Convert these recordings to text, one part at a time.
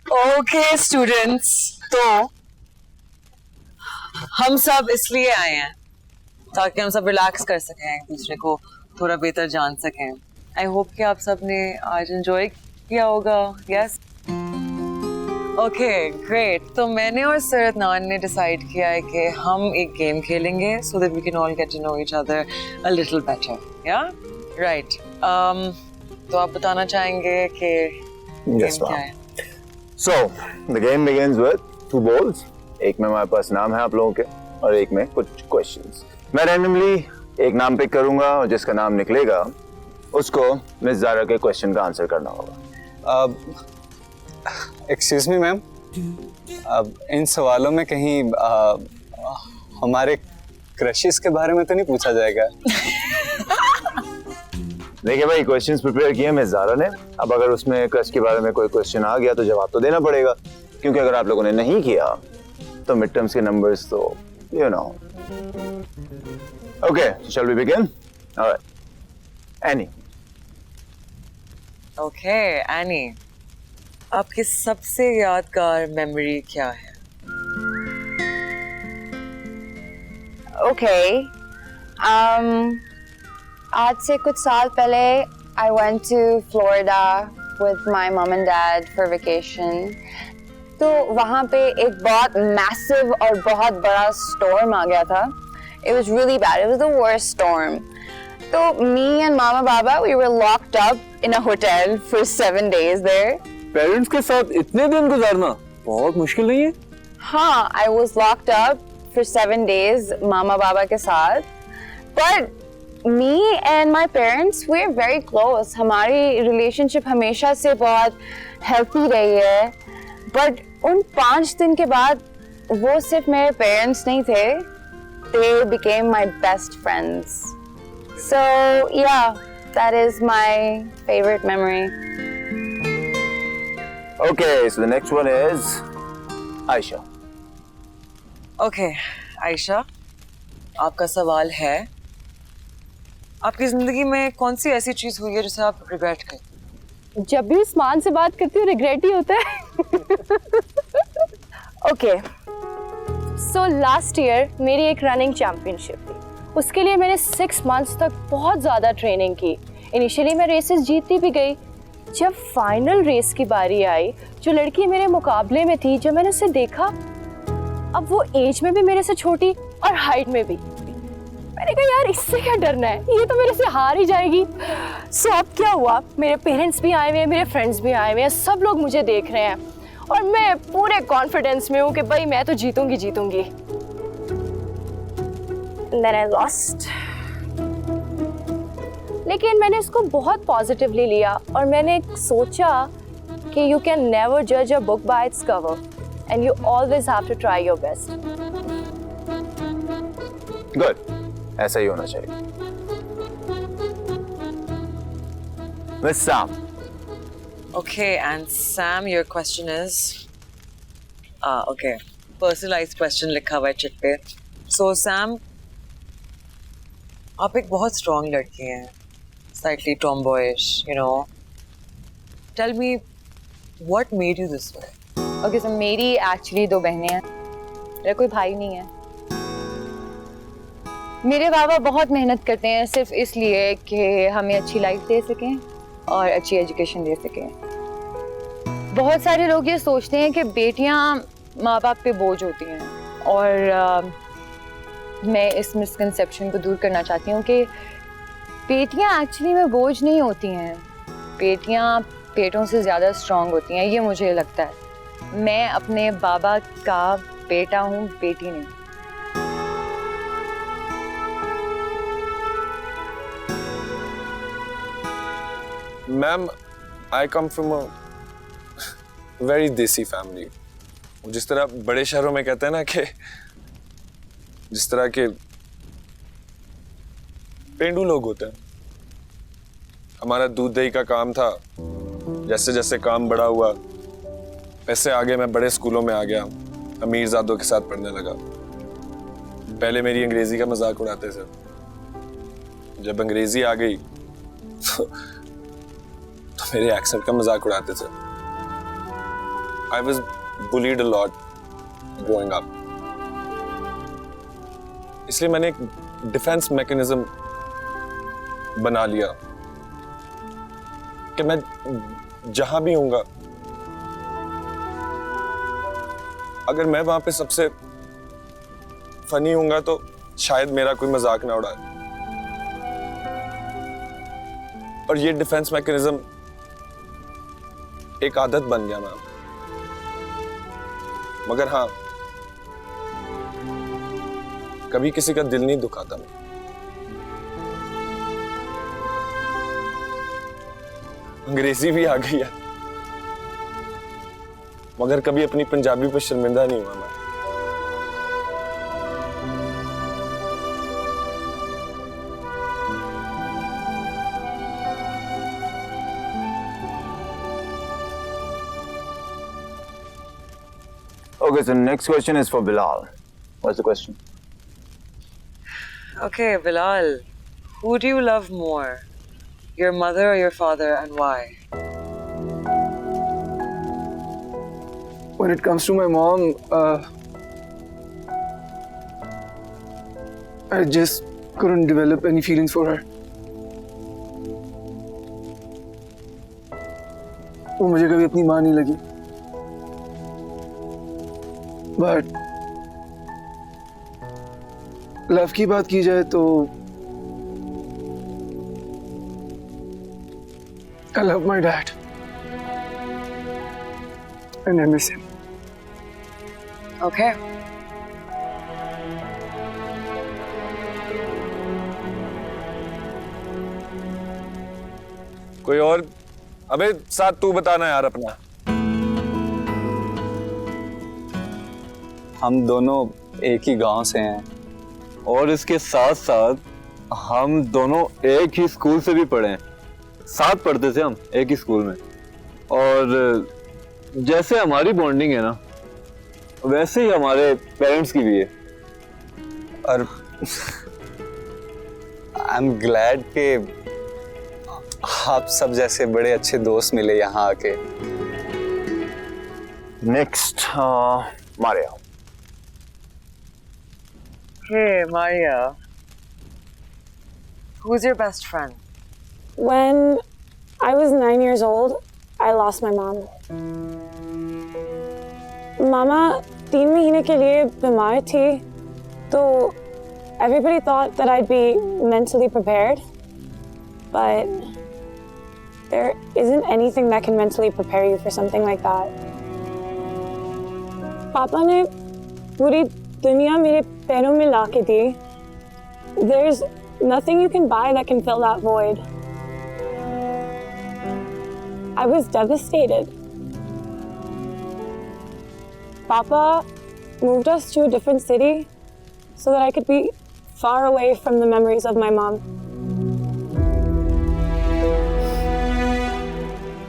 Okay students, तो हम सब इसलिए आए हैं ताकि हम सब रिलैक्स कर सकें, एक दूसरे को थोड़ा बेहतर जान सकें। आई होप कि आप सब ने आज एंजॉय किया होगा। Yes, okay great. तो मैंने और सर अदनान ने डिसाइड किया है कि हम एक गेम खेलेंगे so that we can all get to know each other a little better. या राइट, तो आप बताना चाहेंगे कि Yes, गेम क्या ma'am. है? So, the game begins with 2 balls. एक में हमारे पास नाम है आप लोगों के और एक में कुछ questions. मैं randomly एक नाम पिक करूंगा और जिसका नाम निकलेगा उसको मिस ज़ारा के क्वेश्चन का आंसर करना होगा। एक्सक्यूज मी मैम, अब इन सवालों में कहीं हमारे क्रशेस के बारे में तो नहीं पूछा जाएगा? देखिए भाई, क्वेश्चंस प्रिपेयर किए मिस ज़ारा ने। अब अगर उसमें क्रश के बारे में कोई क्वेश्चन आ गया तो जवाब तो देना पड़ेगा, क्योंकि अगर आप लोगों ने नहीं किया तो मिड टर्म्स के नंबर्स तो you know. Okay, shall we begin? Alright, Annie. Okay Annie, आपकी सबसे यादगार मेमोरी क्या है? Okay. आज से कुछ साल पहले I went to Florida with my mom and dad for vacation. तो वहाँ पे एक बहुत massive और बहुत बड़ा storm आ गया था. It was really bad. It was the worst storm. तो me and Mama Baba, we were locked up in a hotel for 7 days there. Parents के साथ इतने दिन गुजारना बहुत मुश्किल नहीं है? हाँ, I was locked up for 7 days मामा बाबा के साथ. But me and my parents, we're very close. हमारी relationship हमेशा से बहुत healthy रही है. But उन 5 दिन के बाद वो सिर्फ मेरे parents नहीं थे. They became my best friends. So yeah, that is my favorite memory. Okay, so the next one is Aisha. Okay Ayesha, आपका सवाल है, आपकी जिंदगी में कौन सी ऐसी चीज हुई है जिसे आप रिग्रेट करते? जब भी उस्मान से बात करती हूँ रिग्रेट ही होता है। ओके, सो लास्ट ईयर मेरी एक रनिंग चैम्पियनशिप थी। उसके लिए मैंने 6 मंथ्स तक बहुत ज़्यादा ट्रेनिंग की। इनिशियली मैं रेसेस जीतती भी गई। जब फाइनल रेस की बारी आई, जो लड़की मेरे मुकाबले में थी, जब मैंने उसे देखा, अब वो एज में भी मेरे से छोटी और हाइट में भी। मैंने कहा यार इससे क्या डरना है, ये तो मेरे से हार ही जाएगी। सो अब क्या हुआ, मेरे पेरेंट्स भी आए हुए हैं, मेरे फ्रेंड्स भी आए हुए हैं, सब लोग मुझे देख रहे हैं और मैं पूरे कॉन्फिडेंस में हूँ कि भाई मैं तो जीतूंगी जीतूंगी। Then I lost. लेकिन मैंने इसको बहुत पॉजिटिवली लिया और मैंने सोचा कि you can never judge a book by its cover and you always have to try your best. Good. ऐसा ही होना चाहिए। Miss Sam. Okay, and Sam, your question is, okay, personalized question लिखा हुआ है चिट पे। So Sam, आप एक बहुत strong लड़की हैं, slightly tomboyish, you know. Tell me, what made you this way? Okay, so मेरी एक्चुअली 2 बहनें हैं, मेरा कोई भाई नहीं है। मेरे बाबा बहुत मेहनत करते हैं सिर्फ इसलिए कि हमें अच्छी लाइफ दे सकें और अच्छी एजुकेशन दे सकें। बहुत सारे लोग ये सोचते हैं कि बेटियां माँ बाप पे बोझ होती हैं और मैं इस मिसकंसेप्शन को दूर करना चाहती हूँ कि बेटियां एक्चुअली में बोझ नहीं होती हैं। बेटियां बेटों से ज़्यादा स्ट्रांग होती हैं, ये मुझे लगता है। मैं अपने बाबा का बेटा हूँ, बेटी नहीं। Ma'am, I come from a very देसी फैमिली। जिस तरह बड़े शहरों में कहते हैं ना कि जिस तरह के पेंडू लोग होते हैं, हमारा दूध दही का काम था। जैसे जैसे काम बड़ा हुआ, वैसे आगे मैं बड़े स्कूलों में आ गया, अमीरजादों के साथ पढ़ने लगा। पहले मेरी अंग्रेजी का मजाक उड़ाते थे, जब अंग्रेजी आ गई तो मेरे एक्सेंट का मजाक उड़ाते थे। I was bullied a lot growing up. इसलिए मैंने एक डिफेंस मैकेनिज्म बना लिया कि मैं जहां भी हूंगा, अगर मैं वहां पे सबसे फनी हूंगा तो शायद मेरा कोई मजाक ना उड़ाए। और ये डिफेंस मैकेनिज्म एक आदत बन गया मैम। मगर हाँ, कभी किसी का दिल नहीं दुखाता मैं। अंग्रेजी भी आ गई है, मगर कभी अपनी पंजाबी पर शर्मिंदा नहीं हुआ मैं। Okay, so next question is for Bilal. What's the question? Okay, Bilal, who do you love more? Your mother or your father, and why? When it comes to my mom, I just couldn't develop any feelings for her. वो मुझे कभी अपनी माँ नहीं लगी। But love की बात की जाए तो I love my dad and I miss him. Okay. कोई और? अबे साथ तू बताना यार अपना। हम दोनों एक ही गांव से हैं और इसके साथ साथ हम दोनों एक ही स्कूल से भी पढ़े हैं। साथ पढ़ते थे हम एक ही स्कूल में। और जैसे हमारी बॉन्डिंग है ना, वैसे ही हमारे पेरेंट्स की भी है। और आई एम ग्लैड कि आप सब जैसे बड़े अच्छे दोस्त मिले यहाँ आके। Next, Maria. Hey, Maria. Who's your best friend? When I was 9 years old, I lost my mom. Mama 3 महीने के लिए बीमार थी, तो everybody thought that I'd be mentally prepared, but there isn't anything that can mentally prepare you for something like that. पापा ने पूरी दुनिया मेरे पैरों में ला के दी. There's nothing you can buy that can fill that void. I was devastated. Papa moved us to a different city so that I could be far away from the memories of my mom.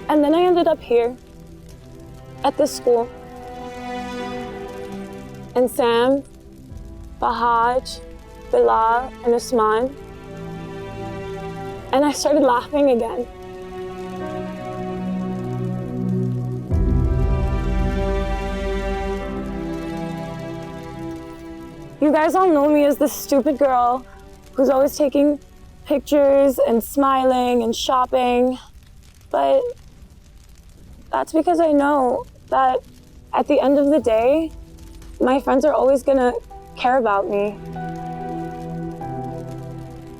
And then I ended up here at this school. And Sam, Bahaj, Bilal, and Usman. And I started laughing again. You guys all know me as this stupid girl who's always taking pictures and smiling and shopping. But that's because I know that at the end of the day, my friends are always gonna care about me.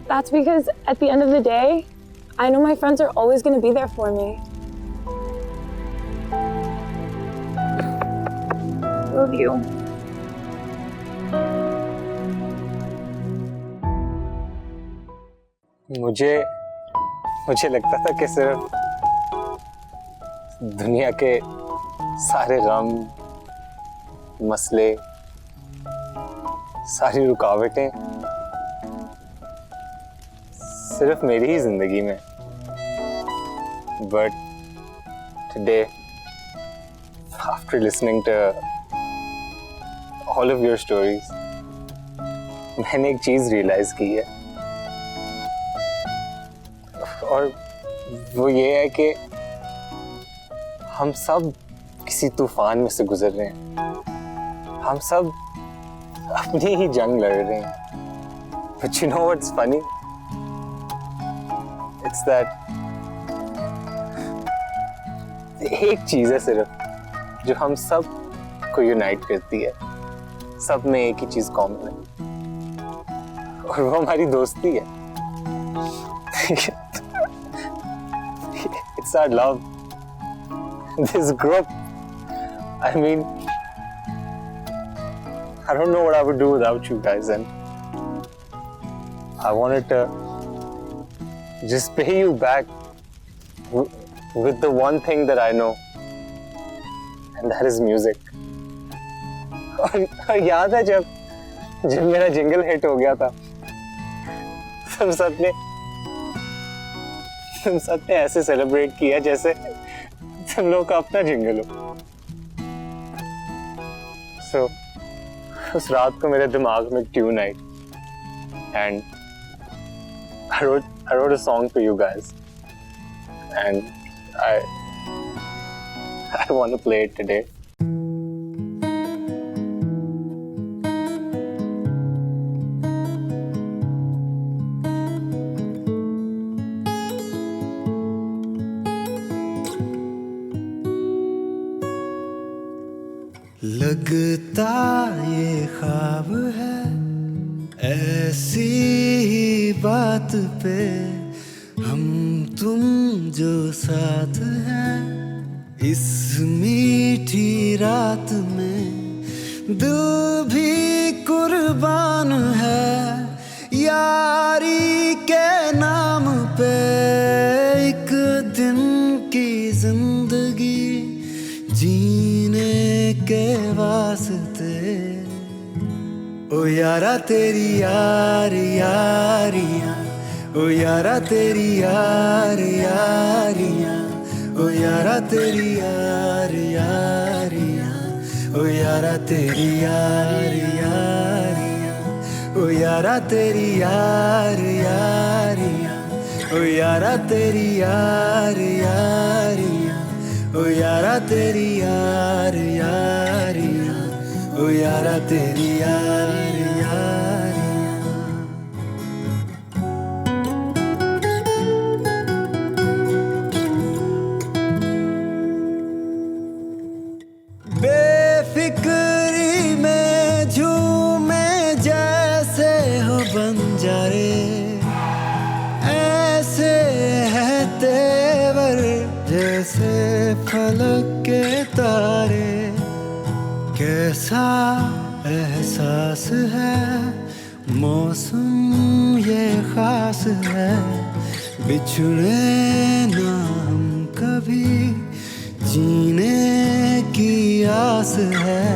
That's because at the end of the day, I know my friends are always gonna be there for me. Love you. मुझे लगता था कि सिर्फ दुनिया के सारे गम, मसले, सारी रुकावटें सिर्फ मेरी ही जिंदगी में। But today, after listening to all of your stories, मैंने एक चीज रियलाइज की है, और वो ये है कि हम सब किसी तूफान में से गुजर रहे हैं। हम सब अपनी ही जंग लड़ रहे हैं। But you know what's funny? It's that एक चीज है सिर्फ जो हम सब को यूनाइट करती है। सब में एक ही चीज कॉमन है और वो हमारी दोस्ती है। It's our love. This group. I mean, I don't know what I would do without you guys, and I wanted to just pay you back with the one thing that I know, and that is music. और याद है जब मेरा jingle hit हो गया था, तुम सबने ऐसे सेलिब्रेट किया जैसे तुम लोग का अपना जिंगल हो। So, उस रात को मेरे दिमाग में tune I and I wrote a song for you guys and I want to play it today. लगता ये ख्वाब है, ऐसी ही बात पे हम तुम जो साथ हैं, इस मीठी रात में दिल भी कुर्बान है। यारी के नाम पे एक दिन की जिंदगी जीने के वास्ते, ओ यारा तेरी यार यारियां, ओ यारा तेरी यार यारियां, ओ यारा तेरी यार यारियां, ओ यारा तेरी यार यारियां, ओ यारा तेरी यार यारियां, ओ यारा तेरी यार यारियां, ओ यारा तेरी यार यारियां, ओ यारा तेरी यार यारियां। बेफिक्री में झूमे जैसे हो बंजारे, ऐसे है तेवर जैसे फलक के तारे। कैसा एहसास है, मौसम ये खास है, बिछड़े ना हम कभी, जीने की आस है।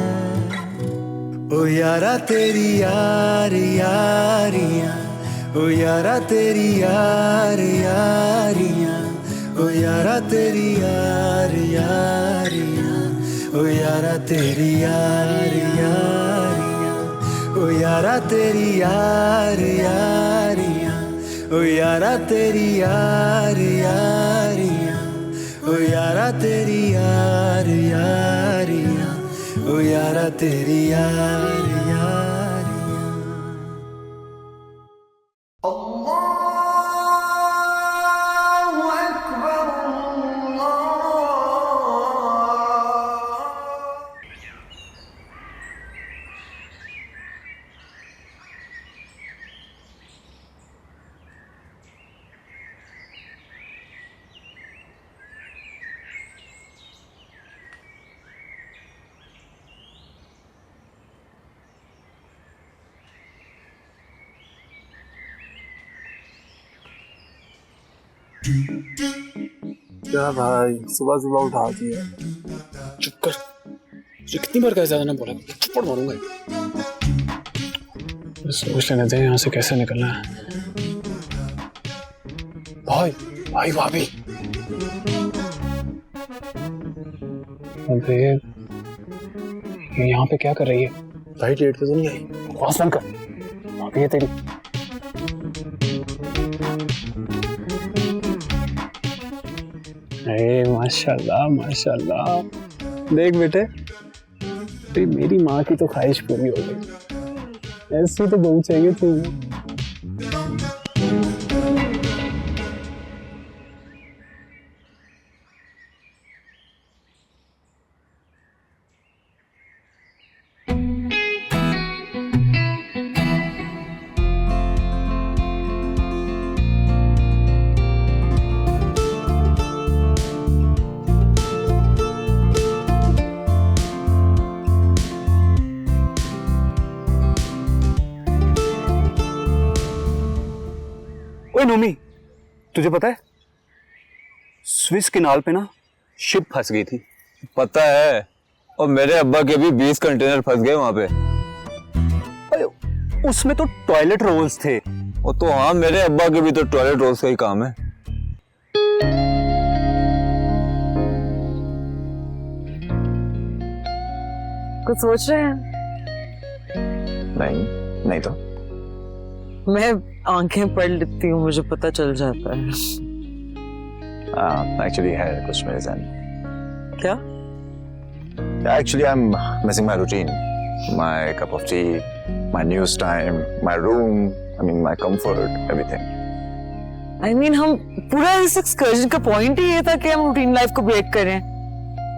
ओ यारा तेरी यार यारियां, ओ यारा तेरी यार यारियां, ओ यारा तेरी यार यारियां, ओ यारा तेरी यार यारियां, ओ यारा तेरी यार यारियां, ओ यारा तेरी यार यारियां, ओ यारा तेरी यार यारियां, ओ यारा तेरी यार यारियां। क्या भाई, सुबह सुबह उठा दिया। चुप कर, तुझे कितनी बार कहा ज्यादा ना बोला, थप्पड़ मारूंगा। सोच लेने दे यहाँ से कैसे निकलना है। भाई भाई भाभी, अबे ये यहाँ पे क्या कर रही है? भाई लेट पे तो नहीं आई? बकवास बंद कर, भाभी है तेरी। अरे माशाल्लाह माशाल्लाह, देख बेटे, तेरी मेरी माँ की तो ख्वाहिश पूरी हो गई, ऐसी तो बहू चाहिए तू। ओए नोमी, तुझे पता है स्विस किनाल पे ना शिप फंस गई थी। पता है, और मेरे अब्बा के भी 20 कंटेनर फंस गए वहां पे। अरे उसमें तो टॉयलेट रोल्स थे। वो तो हाँ, मेरे अब्बा के भी तो टॉयलेट रोल्स का ही काम है। कुछ सोच रहे हैं? नहीं तो मैं आंखें पढ़ लेती हूँ, मुझे पता चल जाता है। एक्चुअली है कुछ मेरे ज़हन में। क्या? Actually, I'm missing my routine, my cup of tea, my news time, my room, I mean my comfort, everything. I mean, हम पूरा इस एक्सकर्जन का पॉइंट ही ये था कि हम रूटीन लाइफ को ब्रेक करें,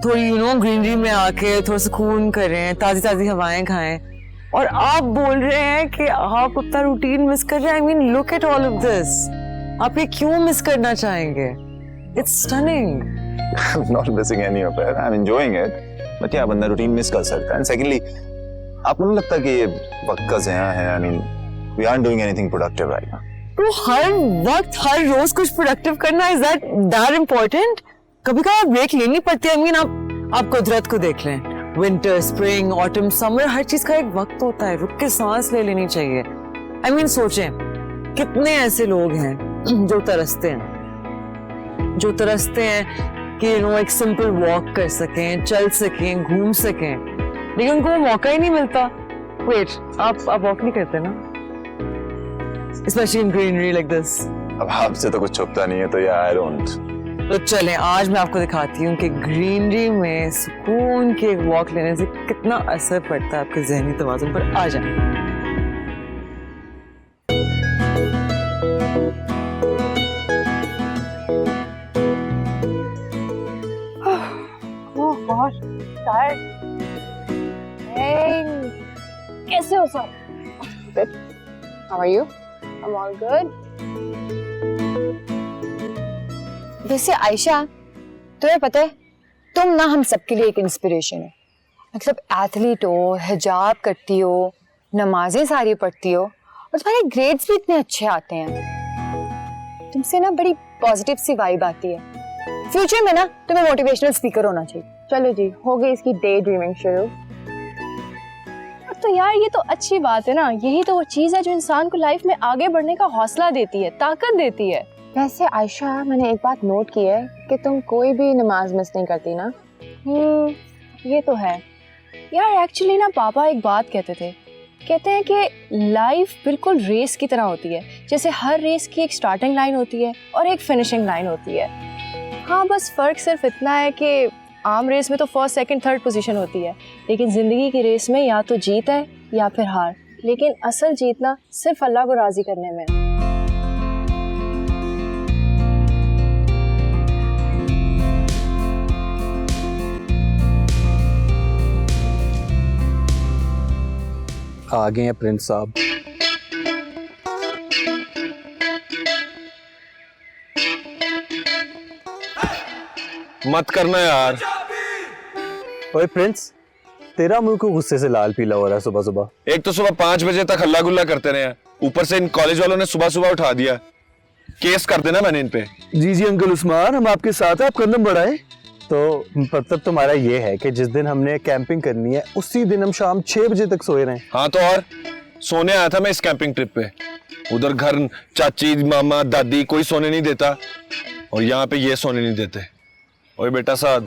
थोड़ी ग्रीनरी में आके थोड़ा सुकून करें, ताजी ताजी हवाएं खाएं। और आप बोल रहे हैं कि आप अपना रूटीन मिस कर रहे हैं। I mean, look at all of this. आप ये क्यों मिस करना चाहेंगे? It's stunning. I'm not missing any of it. I'm enjoying it. But yeah, बंदा रूटीन मिस कर सकता है। And secondly, आपको नहीं लगता कि ये वक्त का ज़िया है? I mean, we aren't doing anything productive right now. तो हर वक्त हर रोज कुछ प्रोडक्टिव करना is that important? कभी कभार ब्रेक लेनी पड़ती है। I mean, आप कुदरत को देख लें, विंटर, स्प्रिंग, ऑटम, समर, हर चीज का एक वक्त होता है, रुक के सांस ले लेनी चाहिए। I mean, सोचें कितने ऐसे लोग हैं जो तरसते हैं कि एक सिंपल वॉक कर सकें, चल सकें, घूम सकें, लेकिन उनको वो मौका ही नहीं मिलता। वेट, आप वॉक नहीं करते ना? Especially in greenery like this. अब आपसे तो कुछ छुपता नहीं है, तो यार I don't. तो चलें, आज मैं आपको दिखाती हूँ कि ग्रीनरी में सुकून के एक वॉक लेने से कितना असर पड़ता है आपके ज़हनी तवाज़ुन पर। आ जाए। कैसे हो sir? Good. How are you? I'm all good. वैसे आयशा, तुम्हें पता है तुम ना हम सबके लिए एक इंस्पिरेशन हो। मतलब एथलीट हो, हिजाब करती हो, नमाजें सारी पढ़ती हो और तुम्हारे ग्रेड्स भी इतने अच्छे आते हैं। तुमसे ना बड़ी पॉजिटिव सी वाइब आती है। फ्यूचर में ना तुम्हें मोटिवेशनल स्पीकर होना चाहिए। चलो जी, हो गई इसकी डे ड्रीमिंग शुरू। तो यार ये तो अच्छी बात है ना, यही तो वो चीज़ है जो इंसान को लाइफ में आगे बढ़ने का हौसला देती है, ताकत देती है। वैसे आयशा, मैंने एक बात नोट की है कि तुम कोई भी नमाज मिस नहीं करती ना। ये तो है यार। एक्चुअली ना पापा एक बात कहते हैं कि लाइफ बिल्कुल रेस की तरह होती है। जैसे हर रेस की एक स्टार्टिंग लाइन होती है और एक फिनिशिंग लाइन होती है। हाँ, बस फ़र्क सिर्फ इतना है कि आम रेस में तो फर्स्ट, सेकंड, थर्ड पोजीशन होती है, लेकिन ज़िंदगी की रेस में या तो जीत है या फिर हार। लेकिन असल जीतना सिर्फ अल्लाह को राज़ी करने में है। आ गए हैं प्रिंस साहब। मत करना यार। ओए प्रिंस, तेरा मुंह क्यों गुस्से से लाल पीला हो रहा है सुबह सुबह? एक तो सुबह 5 बजे तक हल्ला गुल्ला करते रहे हैं, ऊपर से इन कॉलेज वालों ने सुबह सुबह उठा दिया। केस कर देना मैंने इन पे। जी अंकल उस्मान, हम आपके साथ हैं, आप कदम बढ़ाएं। तो मतलब तुम्हारा ये है कि जिस दिन हमने कैंपिंग करनी है उसी दिन हम शाम 6 बजे तक सोए रहे? हाँ तो और सोने आया था मैं इस कैंपिंग ट्रिप पे। उधर घर चाची, मामा, दादी कोई सोने नहीं देता, और यहाँ पे ये सोने नहीं देते। ओए बेटा साद,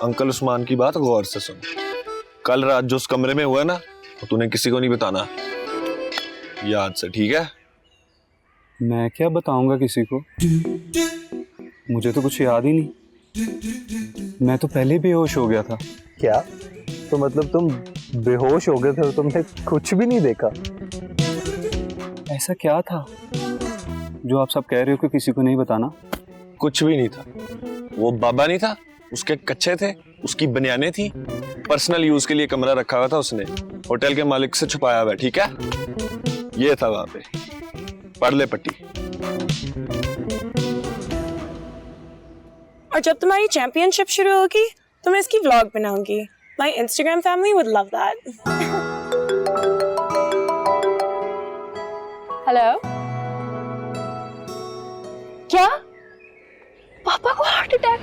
अंकल उस्मान की बात गौर से सुन। कल रात जो उस कमरे में हुआ ना, तो तूने किसी को नहीं बताना, याद से, ठीक है? मैं क्या बताऊंगा किसी को, मुझे तो कुछ याद ही नहीं। मैं तो पहले बेहोश हो गया था। क्या? तो मतलब तुम बेहोश हो गए थे और तुमने कुछ भी नहीं देखा? ऐसा क्या था जो आप सब कह रहे हो कि किसी को नहीं बताना? कुछ भी नहीं था। वो बाबा नहीं था, उसके कच्चे थे, उसकी बनियानें थी, पर्सनल यूज के लिए कमरा रखा हुआ था उसने, होटल के मालिक से छुपाया हुआ, ठीक है? ये था वहां पे। पढ़ ले पट्टी। और जब तुम्हारी चैंपियनशिप शुरू होगी तो मैं इसकी व्लॉग बनाऊंगी। My Instagram family would love that. Hello, क्या पापा को हार्ट अटैक?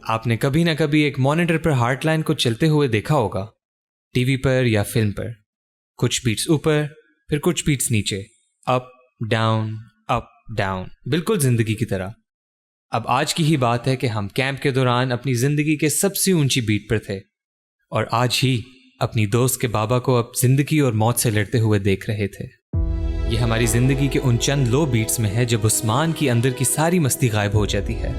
आपने कभी ना कभी एक मॉनिटर पर हार्ट लाइन को चलते हुए देखा होगा, टीवी पर या फिल्म पर। कुछ बीट्स ऊपर, फिर कुछ बीट्स नीचे, अप डाउन, बिल्कुल जिंदगी की तरह। अब आज की ही बात है कि हम कैंप के दौरान अपनी जिंदगी के सबसे ऊंची बीट पर थे और आज ही अपनी दोस्त के बाबा को अब जिंदगी और मौत से लड़ते हुए देख रहे थे। ये हमारी जिंदगी के उन चंद लो बीट्स में है जब उस्मान की अंदर की सारी मस्ती गायब हो जाती है।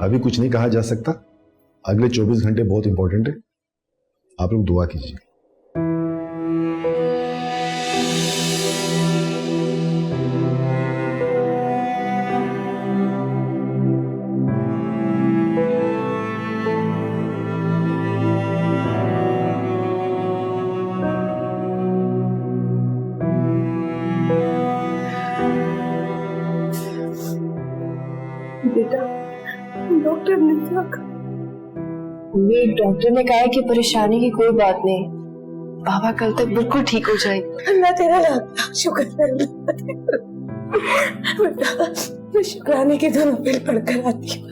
अभी कुछ नहीं कहा जा सकता। अगले 24 घंटे बहुत इंपॉर्टेंट है। आप लोग दुआ कीजिए। डॉक्टर ने कहा है कि परेशानी की कोई बात नहीं, बाबा कल तक बिल्कुल ठीक हो जाएंगे। अल्लाह तेरा शुक्र है। मैं शुक्राने के दोनों पेड़ पढ़कर आती हूँ।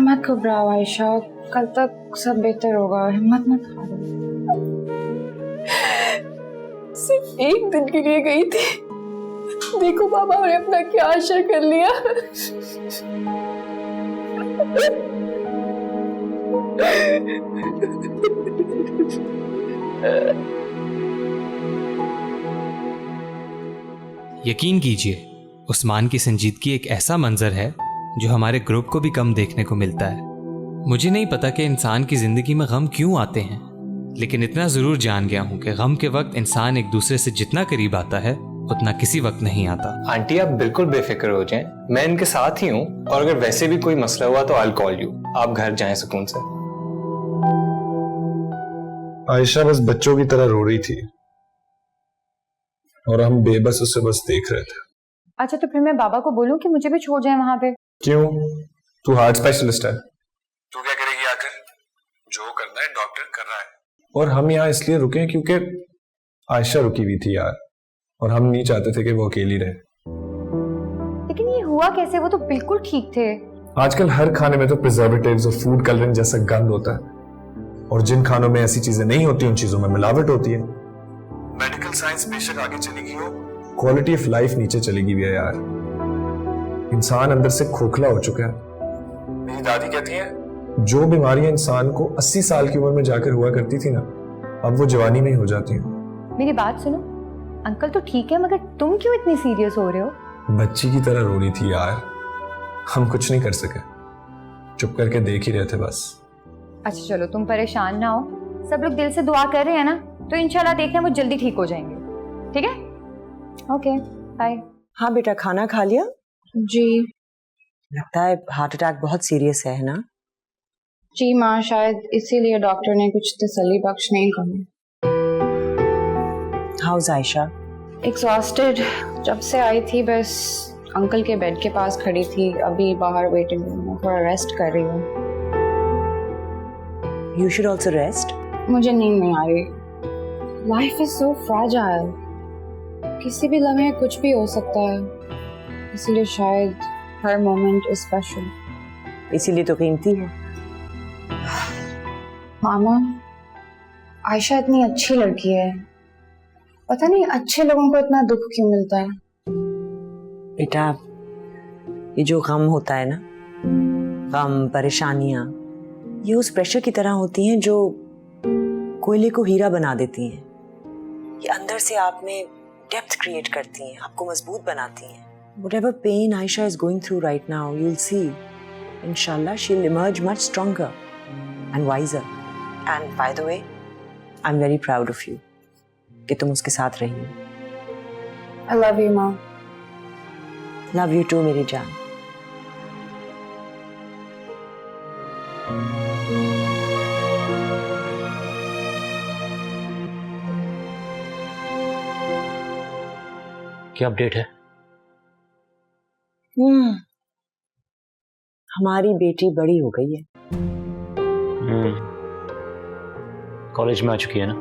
मत घबराओ आयशा, कल तक सब बेहतर होगा, हिम्मत मत हारो। सिर्फ एक दिन के लिए गई थी, देखो बाबा ने अपना क्या आशा कर लिया। यकीन कीजिए, उस्मान की संजीदगी एक ऐसा मंजर है जो हमारे ग्रुप को भी कम देखने को मिलता है। मुझे नहीं पता कि इंसान की जिंदगी में गम क्यों आते हैं, लेकिन इतना जरूर जान गया हूं कि गम के वक्त इंसान एक दूसरे से जितना करीब आता है उतना किसी वक्त नहीं आता। आंटी आप बिल्कुल बेफिक्र हो जाएं, मैं इनके साथ ही हूँ और अगर वैसे भी कोई मसला हुआ तो आई कॉल यू। आप घर जाएं सुकून से। आयशा बस बच्चों की तरह रो रही थी और हम बेबस उसे बस देख रहे थे। अच्छा तो फिर मैं बाबा को बोलूं कि मुझे भी छोड़ जाए वहां पे? क्यों? तू हार्ट स्पेशलिस्ट है, तू क्या करेगी आकर? जो करना है डॉक्टर कर रहा है। और हम यहाँ इसलिए रुके क्योंकि आयशा रुकी हुई थी यार, और हम नहीं चाहते थे कि वो अकेली रहे। लेकिन ये हुआ कैसे? वो तो बिल्कुल ठीक थे। आजकल हर खाने में तो प्रिजर्वेटिव्स और फूड कलरिंग जैसा गंद होता है, और जिन खानों में ऐसी चीजें नहीं होती उन चीजों में मिलावट होती है। मेडिकल साइंस बेशक आगे चली गई हो, क्वालिटी ऑफ लाइफ नीचे चली गई है यार। इंसान अंदर से खोखला हो चुका है। मेरी दादी कहती है जो बीमारियां इंसान को 80 साल की उम्र में जाकर हुआ करती थी ना, अब वो जवानी में ही हो जाती हैं। मेरी बात सुनो, अंकल तो ठीक है मगर तुम क्यों इतनी सीरियस हो रहे हो? बच्ची की तरह रो रही थी यार, हम कुछ नहीं कर सके, चुप करके देख ही रहे थे बस। अच्छा चलो तुम परेशान ना हो, सब लोग दिल से दुआ कर रहे हैं ना, तो इंशाल्लाह देखना वो जल्दी ठीक हो जाएंगे। ठीक है? Okay bye. हाँ बेटा, खाना खा लिया? जी। लगता है हार्ट अटैक बहुत सीरियस है ना? जी माँ, शायद इसीलिए डॉक्टर ने कुछ तसल्ली बख्श नहीं कहा। हाउस आयशा? एग्जॉस्टेड, जब से आई थी बस अंकल के बेड के पास खड़ी थी, अभी बाहर वेटिंग रूम में थोड़ा रेस्ट कर रही हूँ। You should also rest. मुझे नींद नहीं आ रही। लाइफ इज सो फ्रैजाइल, किसी भी लम्हे कुछ भी हो सकता है, इसलिए शायद हर मोमेंट इज स्पेशल। इसीलिए तो कीमती है। मामा, आयशा इतनी अच्छी लड़की है, पता नहीं अच्छे लोगों को इतना दुख क्यों मिलता है। बेटा, ये जो गम होता है ना, गम, परेशानियां, ये उस प्रेशर की तरह होती हैं जो कोयले को हीरा बना देती हैं। ये अंदर से आप में डेप्थ क्रिएट करती हैं, आपको मजबूत बनाती हैं। Whatever pain Aisha is going through right now, you'll see, inshallah, she'll emerge much stronger and wiser. And by the way, I'm very proud of you कि तुम उसके साथ रही हो। I love you, Mom. Love you too, मेरी जान। क्या update है? हमारी बेटी बड़ी हो गई है। कॉलेज में आ चुकी है ना?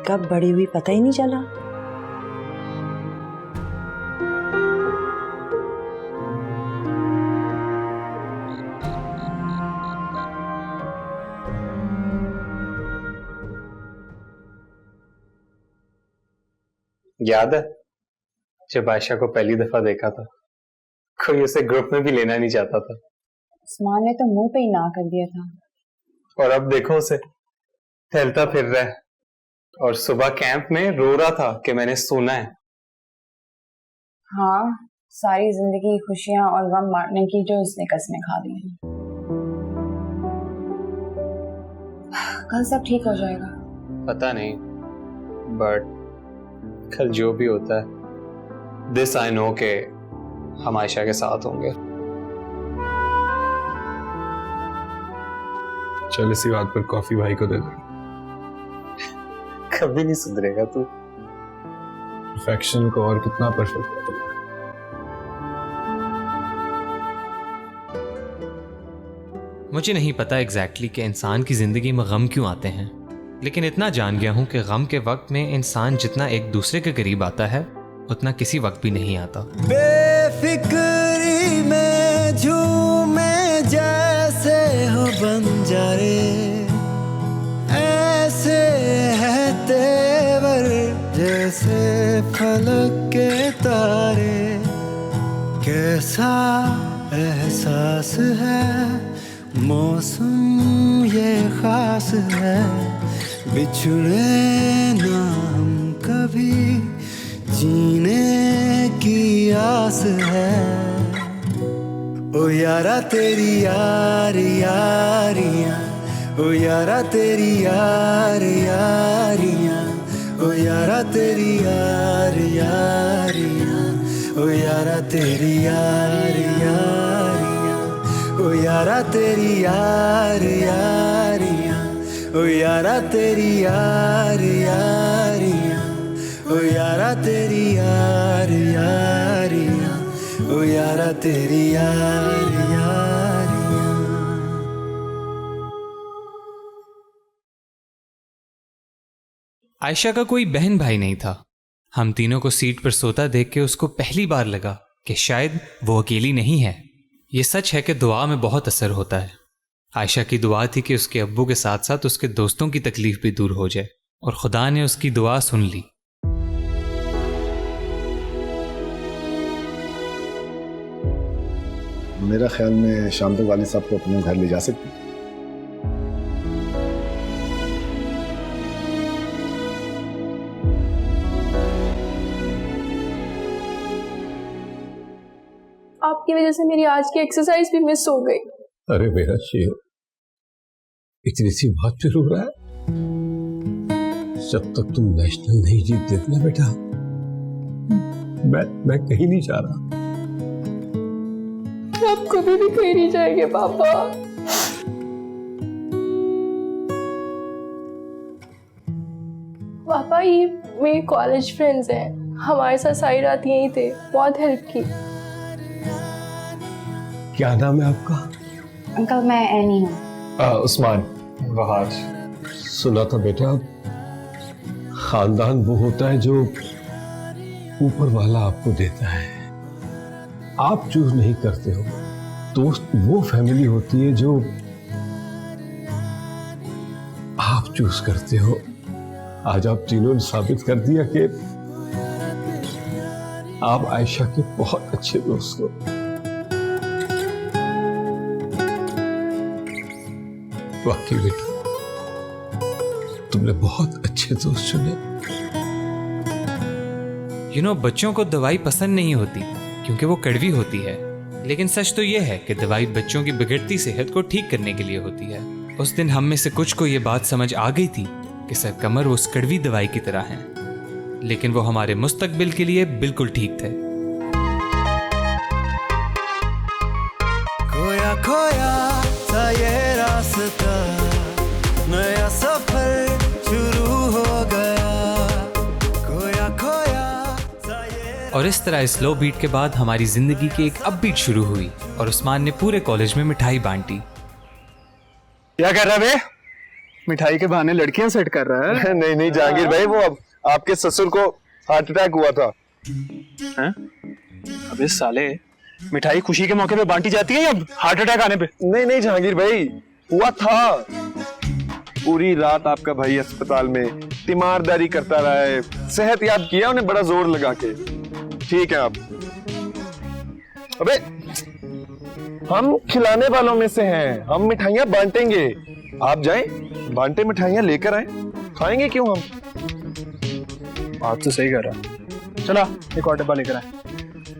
कब बड़ी हुई पता ही नहीं चला। याद है जब आयशा को पहली दफा देखा था, कोई उसे ग्रुप में भी लेना नहीं चाहता था। उस्मान ने तो मुंह पे ही ना कर दिया था। और अब देखो उसे टहलता फिर रहा है, और सुबह कैंप में रो रहा था कि मैंने सुना है। हाँ, सारी जिंदगी खुशियां और गम बांटने की जो उसने कसमें खा ली हैं। कल सब ठीक हो जाएगा। पता नहीं, बट कल जो भी होता है, दिस आई नो के हम आयशा के साथ होंगे। चल इसी बात पर कॉफी भाई को दे दो। कभी नहीं सुधरेगा तू। परफेक्शन को और कितना परफेक्ट कर दूंगा। मुझे नहीं पता एग्जैक्टली कि इंसान की जिंदगी में गम क्यों आते हैं, लेकिन इतना जान गया हूं कि गम के वक्त में इंसान जितना एक दूसरे के करीब आता है उतना किसी वक्त भी नहीं आता। बेफिक्री में झूमे जैसे हो बंजारे, ऐसे है तेवर जैसे फलक के तारे। कैसा एहसास है, मौसम ये खास है, बिछड़े ना हम कभी, जीने की आस है। ओ यारा तेरी यार यारियां, ओ यारा तेरी यार यारियां, ओ यारा तेरी यार यारियां, ओ यारा तेरी यार यारियां, ओ यारा तेरी यार यारियां, ओ यारा तेरी यार यारियां, ओ यारा तेरी यार यारियां, ओ यारा तेरी यार यारियां। आयशा का कोई बहन भाई नहीं था। हम तीनों को सीट पर सोता देख के उसको पहली बार लगा कि शायद वो अकेली नहीं है। ये सच है कि दुआ में बहुत असर होता है। आयशा की दुआ थी कि उसके अब्बू के साथ साथ उसके दोस्तों की तकलीफ भी दूर हो जाए, और खुदा ने उसकी दुआ सुन ली। मेरा ख्याल में शाम तक वालिद साहब को अपने घर ले जा सकते हैं। आपकी वजह से मेरी आज की एक्सरसाइज भी मिस हो गई। अरे मेरा शेर, इतनी सी बात पे रो रहा है? जब तक तुम नेशनल नहीं जीत लेते ना बेटा, मैं कहीं नहीं जा रहा। आप कभी भी कहीं नहीं जाएंगे पापा। पापा ही मेरे कॉलेज फ्रेंड्स हैं, हमारे साथ सारी रात यहीं थे, बहुत हेल्प की। क्या नाम है आपका? अंकल मैं एनी हूँ। उस्मान। वहाज। सुना था बेटा, खानदान वो होता है जो ऊपर वाला आपको देता है, आप चूज नहीं करते हो। दोस्त वो फैमिली होती है जो आप चूज करते हो। आज आप तीनों ने साबित कर दिया कि आप आयशा के बहुत अच्छे दोस्त हो। वाकई बेटा, तुमने बहुत अच्छे दोस्त चुने। बच्चों को दवाई पसंद नहीं होती क्योंकि वो कड़वी होती है, लेकिन सच तो ये है कि दवाई बच्चों की बिगड़ती सेहत को ठीक करने के लिए होती है। उस दिन हम में से कुछ को ये बात समझ आ गई थी कि सर कमर उस कड़वी दवाई की तरह हैं, लेकिन वो हमारे मुस्तकबिल के लिए बिल्कुल ठीक थे। खोया खोया सा ये रास्ता, नया सफर शुरू हो गया। खोया खोया सा ये। और इस तरह स्लो बीट के बाद हमारी जिंदगी की एक अपबीट शुरू हुई और उस्मान ने पूरे कॉलेज में मिठाई बांटी। क्या कर रहा है? मिठाई के बहाने लड़कियां सेट कर रहा है? नहीं नहीं जहांगीर भाई, वो अब आपके ससुर को हार्ट अटैक हुआ था। हैं? अबे साले, मिठाई खुशी के मौके पे बांटी जाती है या हार्ट अटैक आने पे? नहीं नहीं जहांगीर भाई, हुआ था। पूरी रात आपका भाई अस्पताल में तीमारदारी करता रहा है, सेहत याब किया उन्हें बड़ा जोर लगा के। ठीक है आप। अबे हम खिलाने वालों में से हैं, हम मिठाइयां बांटेंगे। आप जाएं, बांटे मिठाइयां लेकर आए, खाएंगे क्यों हम? बात तो सही कर रहा। चला एक और डब्बा लेकर आए।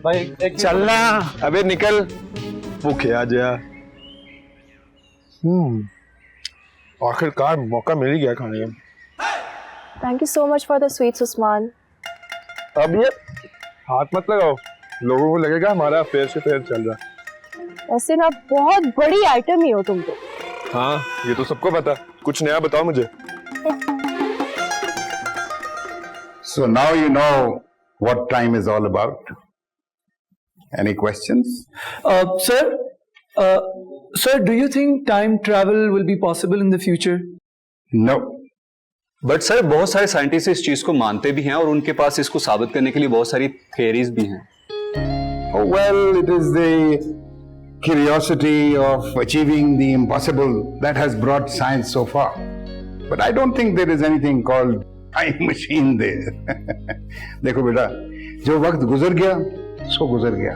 भाई एक चलना। अबे निकल, भूखे आ जा। आखिरकार मौका मिल ही गया खाने का। Thank you so much for the sweets Usman. अब ये हाथ मत लगाओ, लोगों को लगेगा हमारा फेयर से फेयर चल रहा। ऐसे ना बहुत बड़ी आइटम ही हो तुम तो। हाँ ये तो सबको पता, कुछ नया बताओ मुझे। So now you know what time is all about. Any questions? Sir, do you think time travel will be possible in the future? No. But sir बहुत सारे साइंटिस्ट इस चीज को मानते भी हैं और उनके पास इसको साबित करने के लिए बहुत सारी थियरीज भी हैं। Oh, well, it is the curiosity of achieving the impossible that has brought science so far. But I don't think there is anything called time machine there. देखो बेटा, जो वक्त गुजर गया सो गुजर गया,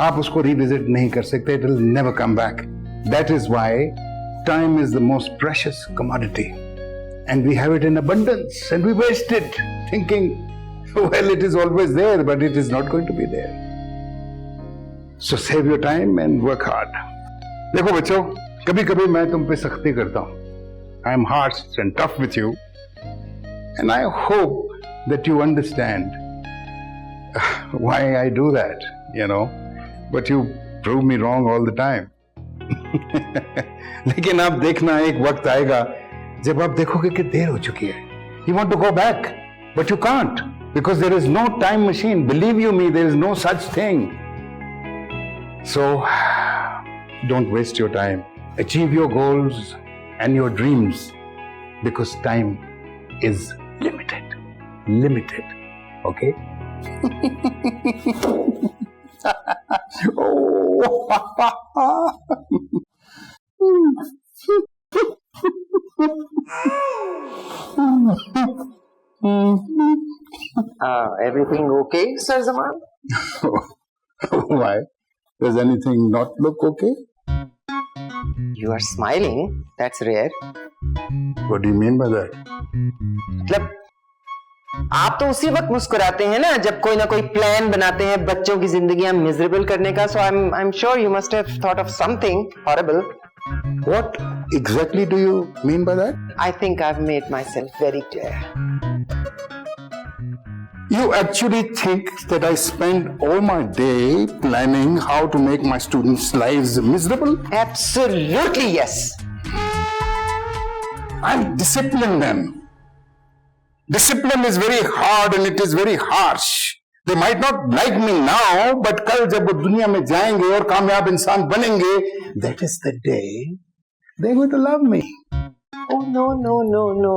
आप उसको रिविजिट नहीं कर सकते. It will never come back. That is why time is the most precious commodity. And we have it in abundance and we waste it thinking, well, it is always there, but it is not going to be there. So save your time and work hard. देखो बच्चों, कभी कभी मैं तुम पे सख्ती करता हूँ. I am harsh and tough with you, and I hope that you understand why I do that, you know. But you prove me wrong all the time. लेकिन आप देखना, एक वक्त आएगा जब आप देखोगे कि देर हो चुकी है. You want to go back, but you can't, because there is no time machine. Believe you me, there is no such thing. So, don't waste your time. Achieve your goals and your dreams, because time is limited. Limited. Okay? Everything okay, Sir Zaman? Why? Does anything not look okay? You are smiling. That's rare. What do you mean by that? मतलब आप तो उसी वक्त मुस्कुराते हैं ना जब कोई ना कोई प्लान बनाते हैं बच्चों की जिंदगियां मिजरेबल करने का. So I'm sure you must have thought of something horrible. What exactly do you mean by that? I think I've made myself very clear. You actually think that I spend all my day planning how to make my students' lives miserable? Absolutely yes. I discipline them. Discipline is very hard and it is very harsh. They might not like me now, but कल जब वो दुनिया में जाएंगे और कामयाब इंसान बनेंगे, that is the day they're going to love me. Oh no no no no,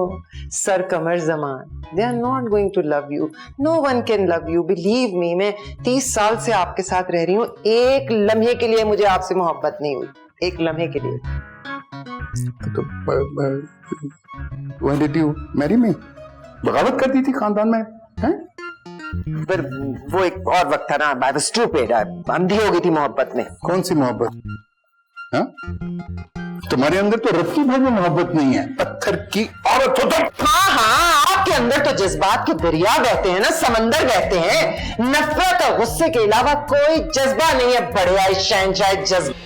Sir Qamar Zaman, they are not going to love you. No one can love you. Believe me, मैं 30 साल से आपके साथ रह रही हूँ. एक लम्हे के लिए मुझे आपसे मोहब्बत नहीं हुई. एक लम्हे के लिए. तो when did you marry me? बगावत कर दी थी खानदान में, हैं? पर वो एक और वक्त था ना. I was stupid. अंधी हो गई थी मोहब्बत में. कौन सी मोहब्बत? हाँ? तुम्हारे अंदर तो रत्ती भर में मोहब्बत नहीं है. पत्थर की औरत हो तुम. हाँ, आपके अंदर तो जज्बात के दरिया बहते हैं ना, समंदर बहते हैं. नफरत और गुस्से के अलावा कोई जज्बा नहीं है. बढ़िया शहंशाह जज्बा.